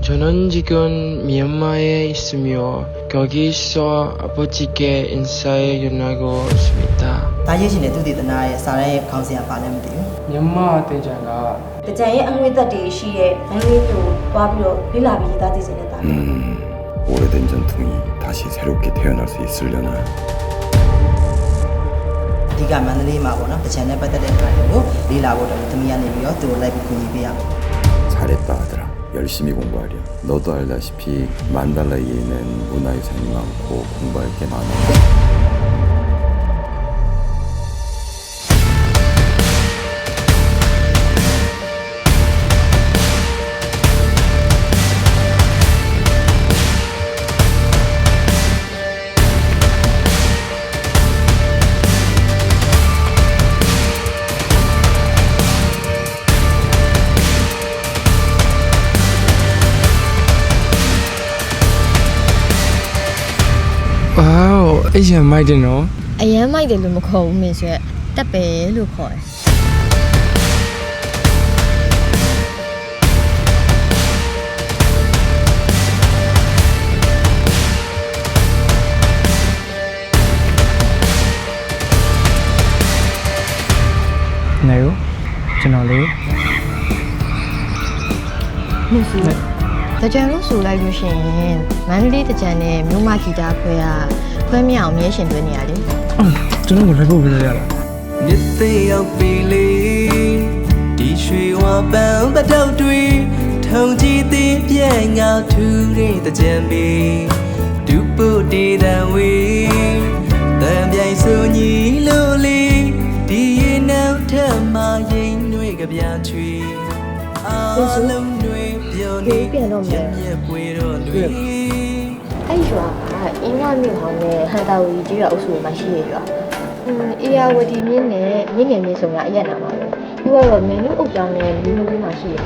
저는 지금 미얀마에 있으며 거기서 아버지께 인사에 연락하고 있습니다. 다예신의 두디드나의 사라의 강세야 반эм디요. 미얀마 대장가 대장의 안외다디 시에 안외도 와비로 빌라비다 디제네다. 오래된 전통이 다시 새롭게 태어날 수 있으려나. 네가 만들이 마고나 대장의 빠따된 거고 리라고도 드미야네비요 또 라이브 군이비야. 잘했다 아들아. 열심히 공부하렴. 너도 알다시피 만달라이에는 문화유산이 많고 공부할 게 많아. 와우, 이제 많이 되노? အရန်မိုက်တယ်လို့မခေါ်ဘူးမင်းဆိုရက်တက်ပဲလို့ခေါ်တယ် နေရောကျွန်တော်လေး လို့ဆိုတကြံလို့ဆိုလိုက်လို့ရှိရင်မန္တလေးတကြံနဲ့မြို့မဂီတာခွဲကခွဲမြောင်မြဲရှင်သွင်းနေရလေ ကျွန်တော်ကိုလိုက်ဖို့ပြရလား မြစ်သိရောက်ပြီလေဒီရွှေဝါပန်းပတောက်တွေထုံကြည့်သေးပြဲငါထူတဲ့တကြံမီဒူပုတေတံဝေတံပြိုင်စုံညီလို့လေဒီရင်နောက်ထပ်မှရင်တွေကပြချွေအားလုံးတွေပြောနေပြည့်ပွေတော့တွေ အဲ့ရွာကအင်းဝမြို့ဟောင်းနဲ့ဟန်တာဝီကြီးရွာအုပ်စုမှာရှိရရွာအေယာဝတီမြင်းနဲ့မြင်းငယ်မြင်းဆောင်ကအရက်နာမှာပဲပြီးတော့မန်နူအုပ်ကြောင်းနဲ့လူမျိုးမှာရှိရတယ်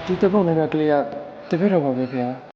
ဒီတပုတ်နဲ့ကလေးကတပည့်တော်ပါပဲခင်ဗျာ